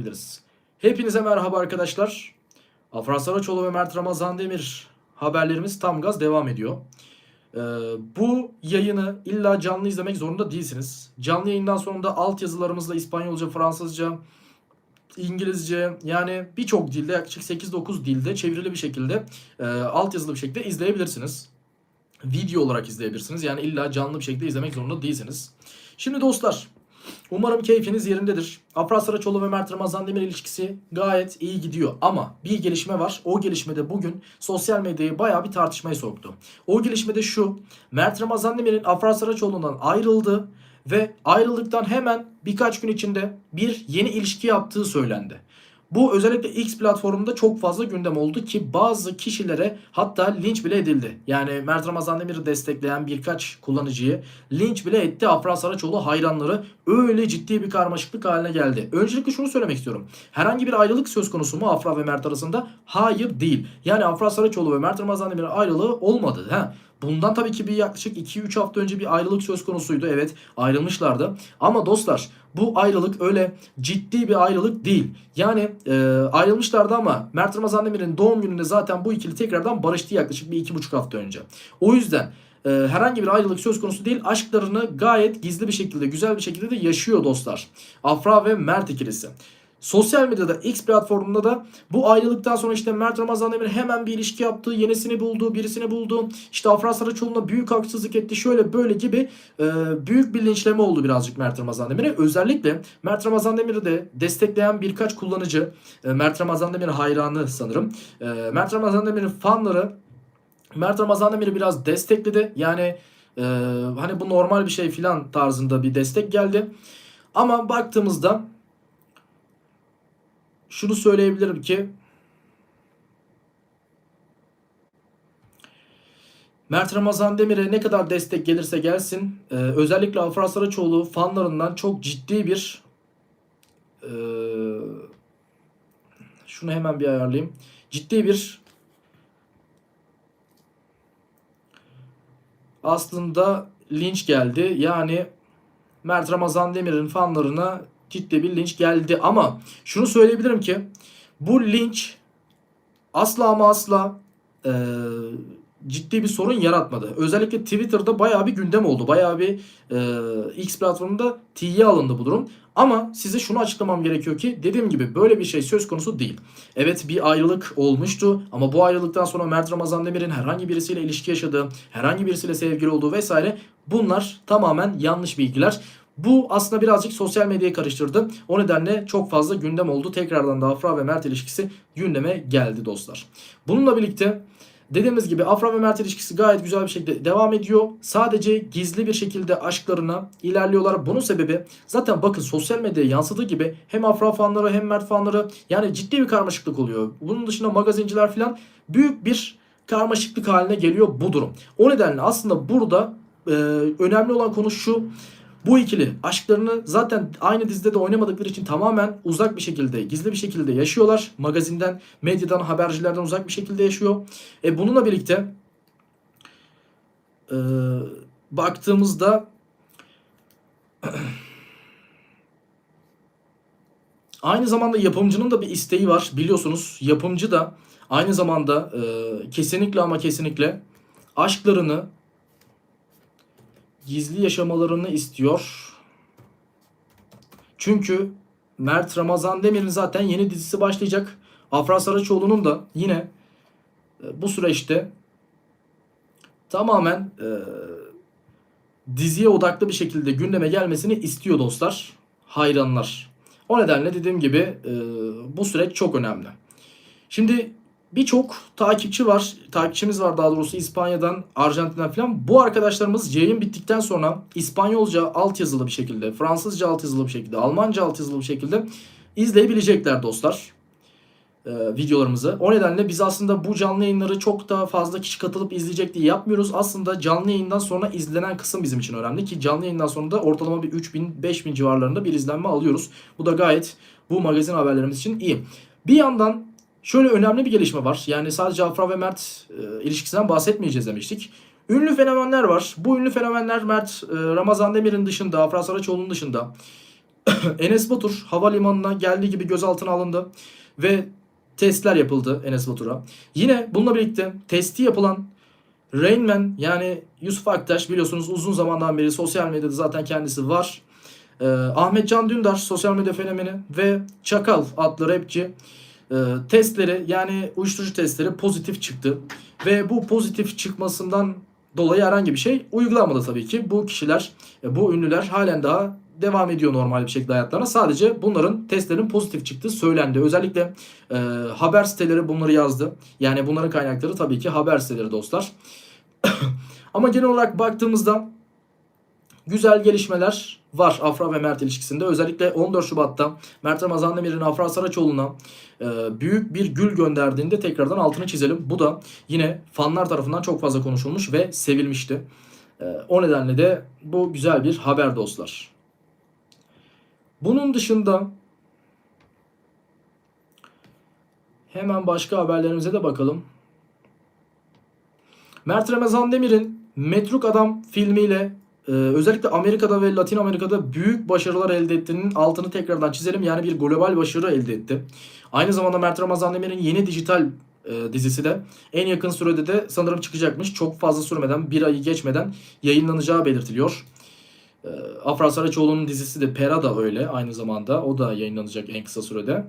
Biliriz. Hepinize merhaba arkadaşlar. Afra Saraçoğlu ve Mert Ramazan Demir haberlerimiz tam gaz devam ediyor. Bu yayını illa canlı izlemek zorunda değilsiniz. Canlı yayından sonra da altyazılarımızla İspanyolca, Fransızca, İngilizce yani birçok dilde yaklaşık 8-9 dilde çevrili bir şekilde altyazılı bir şekilde izleyebilirsiniz. Video olarak izleyebilirsiniz. Yani illa canlı bir şekilde izlemek zorunda değilsiniz. Şimdi dostlar, umarım keyfiniz yerindedir. Afra Saraçoğlu ve Mert Ramazan Demir ilişkisi gayet iyi gidiyor. Ama bir gelişme var. O gelişmede bugün sosyal medyayı bayağı bir tartışmaya soktu. O gelişmede şu: Mert Ramazan Demir'in Afra Saraçoğlu'ndan ayrıldı ve ayrıldıktan hemen birkaç gün içinde bir yeni ilişki yaptığı söylendi. Bu özellikle X platformunda çok fazla gündem oldu ki bazı kişilere hatta linç bile edildi. Yani Mert Ramazan Demir'i destekleyen birkaç kullanıcıyı linç bile etti Afra Saraçoğlu hayranları. Öyle ciddi bir karmaşıklık haline geldi. Öncelikle şunu söylemek istiyorum. Herhangi bir ayrılık söz konusu mu Afra ve Mert arasında? Hayır, değil. Yani Afra Saraçoğlu ve Mert Ramazan Demir'in ayrılığı olmadı. Bundan tabii ki bir yaklaşık 2-3 hafta önce bir ayrılık söz konusuydu. Evet, ayrılmışlardı. Ama dostlar, bu ayrılık öyle ciddi bir ayrılık değil. Yani ayrılmışlardı ama Mert Ramazan Demir'in doğum gününde zaten bu ikili tekrardan barıştı yaklaşık bir 2,5 hafta önce. O yüzden herhangi bir ayrılık söz konusu değil. Aşklarını gayet gizli bir şekilde, güzel bir şekilde de yaşıyor dostlar. Afra ve Mert ikilisi. Sosyal medyada X platformunda da bu ayrılıktan sonra işte Mert Ramazan Demir hemen bir ilişki yaptı, yenisini buldu, birisini buldu. İşte Afra Saraçoğlu'na büyük haksızlık etti, şöyle böyle gibi büyük bir linçleme oldu birazcık Mert Ramazan Demir'e. Özellikle Mert Ramazan Demir'i de destekleyen birkaç kullanıcı, Mert Ramazan Demir hayranı sanırım. Mert Ramazan Demir'in fanları Mert Ramazan Demir'i biraz destekledi. Yani hani bu normal bir şey filan tarzında bir destek geldi. Ama baktığımızda şunu söyleyebilirim ki Mert Ramazan Demir'e ne kadar destek gelirse gelsin özellikle Afra Saraçoğlu fanlarından çok ciddi bir e, şunu hemen bir ayarlayayım. Ciddi bir aslında linç geldi. Yani Mert Ramazan Demir'in fanlarına ciddi bir linç geldi. Ama şunu söyleyebilirim ki bu linç asla ama asla e, ciddi bir sorun yaratmadı. Özellikle Twitter'da bayağı bir gündem oldu. Bayağı bir X platformunda tiye alındı bu durum. Ama size şunu açıklamam gerekiyor ki dediğim gibi böyle bir şey söz konusu değil. Evet, bir ayrılık olmuştu ama bu ayrılıktan sonra Mert Ramazan Demir'in herhangi birisiyle ilişki yaşadığı, herhangi birisiyle sevgili olduğu vesaire, bunlar tamamen yanlış bilgiler. Bu aslında birazcık sosyal medyayı karıştırdı. O nedenle çok fazla gündem oldu. Tekrardan da Afra ve Mert ilişkisi gündeme geldi dostlar. Bununla birlikte dediğimiz gibi Afra ve Mert ilişkisi gayet güzel bir şekilde devam ediyor. Sadece gizli bir şekilde aşklarına ilerliyorlar. Bunun sebebi zaten bakın sosyal medyaya yansıdığı gibi hem Afra fanları hem Mert fanları, yani ciddi bir karmaşıklık oluyor. Bunun dışında magazinciler falan, büyük bir karmaşıklık haline geliyor bu durum. O nedenle aslında burada önemli olan konu şu: bu ikili aşklarını zaten aynı dizide de oynamadıkları için tamamen uzak bir şekilde, gizli bir şekilde yaşıyorlar. Magazinden, medyadan, habercilerden uzak bir şekilde yaşıyor. Bununla birlikte baktığımızda aynı zamanda yapımcının da bir isteği var. Biliyorsunuz yapımcı da aynı zamanda kesinlikle ama kesinlikle aşklarını gizli yaşamalarını istiyor. Çünkü Mert Ramazan Demir'in zaten yeni dizisi başlayacak. Afra Saraçoğlu'nun da yine bu süreçte tamamen diziye odaklı bir şekilde gündeme gelmesini istiyor dostlar, hayranlar. O nedenle dediğim gibi bu süreç çok önemli. Şimdi birçok takipçimiz var daha doğrusu İspanya'dan, Arjantin'den falan. Bu arkadaşlarımız yayın bittikten sonra İspanyolca altyazılı bir şekilde, Fransızca altyazılı bir şekilde, Almanca altyazılı bir şekilde izleyebilecekler dostlar videolarımızı. O nedenle biz aslında bu canlı yayınları çok daha fazla kişi katılıp izleyecek diye yapmıyoruz. Aslında canlı yayından sonra izlenen kısım bizim için önemli ki canlı yayından sonra da ortalama bir 3.000-5.000 civarlarında bir izlenme alıyoruz. Bu da gayet bu magazin haberlerimiz için iyi. Bir yandan şöyle önemli bir gelişme var. Yani sadece Afra ve Mert ilişkisinden bahsetmeyeceğiz demiştik. Ünlü fenomenler var. Bu ünlü fenomenler Mert Ramazan Demir'in dışında, Afra Saraçoğlu'nun dışında Enes Batur havalimanına geldiği gibi gözaltına alındı ve testler yapıldı Enes Batur'a. Yine bununla birlikte testi yapılan Rain Man yani Yusuf Aktaş, biliyorsunuz uzun zamandan beri sosyal medyada zaten kendisi var. Ahmet Can Dündar sosyal medya fenomeni ve Çakal adlı rapçi testleri, yani uyuşturucu testleri pozitif çıktı. Ve bu pozitif çıkmasından dolayı herhangi bir şey uygulanmadı tabii ki. Bu kişiler, bu ünlüler halen daha devam ediyor normal bir şekilde hayatlarına. Sadece bunların testlerin pozitif çıktığı söylendi. Özellikle haber siteleri bunları yazdı. Yani bunların kaynakları tabii ki haber siteleri dostlar. Ama genel olarak baktığımızda güzel gelişmeler var Afra ve Mert ilişkisinde. Özellikle 14 Şubat'ta Mert Ramazan Demir'in Afra Saraçoğlu'na büyük bir gül gönderdiğinde tekrardan altını çizelim. Bu da yine fanlar tarafından çok fazla konuşulmuş ve sevilmişti. O nedenle de bu güzel bir haber dostlar. Bunun dışında hemen başka haberlerimize de bakalım. Mert Ramazan Demir'in Metruk Adam filmiyle özellikle Amerika'da ve Latin Amerika'da büyük başarılar elde ettiğinin altını tekrardan çizelim. Yani bir global başarı elde etti. Aynı zamanda Mert Ramazan Demir'in yeni dijital dizisi de en yakın sürede de sanırım çıkacakmış. Çok fazla sürmeden, bir ayı geçmeden yayınlanacağı belirtiliyor. Afra Saraçoğlu'nun dizisi de Pera da öyle aynı zamanda. O da yayınlanacak en kısa sürede.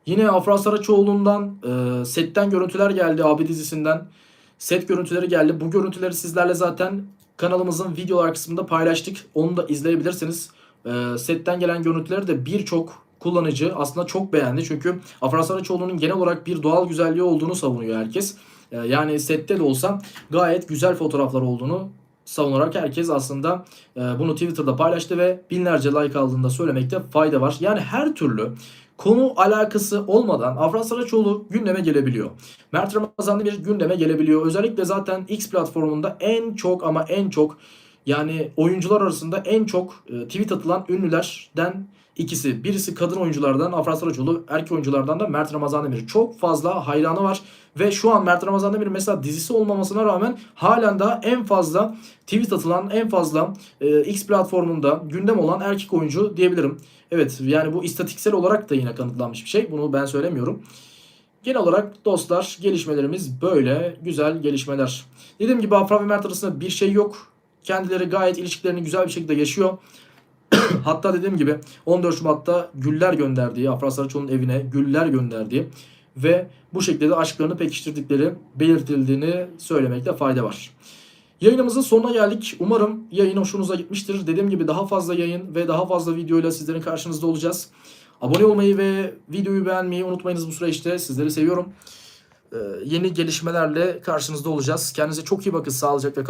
Yine Afra Saraçoğlu'ndan setten görüntüler geldi, abi dizisinden. Set görüntüleri geldi. Bu görüntüleri sizlerle zaten kanalımızın videolar kısmında paylaştık. Onu da izleyebilirsiniz. Setten gelen görüntüleri de birçok kullanıcı aslında çok beğendi. Çünkü Afra Saraçoğlu'nun genel olarak bir doğal güzelliği olduğunu savunuyor herkes. Yani sette de olsa gayet güzel fotoğraflar olduğunu savunarak herkes aslında bunu Twitter'da paylaştı ve binlerce like aldığında söylemekte fayda var. Yani her türlü konu alakası olmadan Afra Saraçoğlu gündeme gelebiliyor. Mert Ramazan Demir gündeme gelebiliyor. Özellikle zaten X platformunda en çok ama en çok, yani oyuncular arasında en çok tweet atılan ünlülerden ikisi. Birisi kadın oyunculardan Afra Saraçoğlu, erkek oyunculardan da Mert Ramazan Demir. Çok fazla hayranı var ve şu an Mert Ramazan Demir mesela dizisi olmamasına rağmen halen daha en fazla tweet atılan, en fazla X platformunda gündem olan erkek oyuncu diyebilirim. Evet, yani bu istatistiksel olarak da yine kanıtlanmış bir şey. Bunu ben söylemiyorum. Genel olarak dostlar gelişmelerimiz böyle. Güzel gelişmeler. Dediğim gibi Afra ve Mert arasında bir şey yok. Kendileri gayet ilişkilerini güzel bir şekilde yaşıyor. Hatta dediğim gibi 14 Şubat'ta güller gönderdiği, Afra Saraçoğlu'nun evine güller gönderdiği ve bu şekilde de aşklarını pekiştirdikleri belirtildiğini söylemekte fayda var. Yayınımızın sonuna geldik. Umarım yayın hoşunuza gitmiştir. Dediğim gibi daha fazla yayın ve daha fazla videoyla sizlerin karşınızda olacağız. Abone olmayı ve videoyu beğenmeyi unutmayınız bu süreçte. Sizleri seviyorum. Yeni gelişmelerle karşınızda olacağız. Kendinize çok iyi bakın. Sağlıcakla kalın.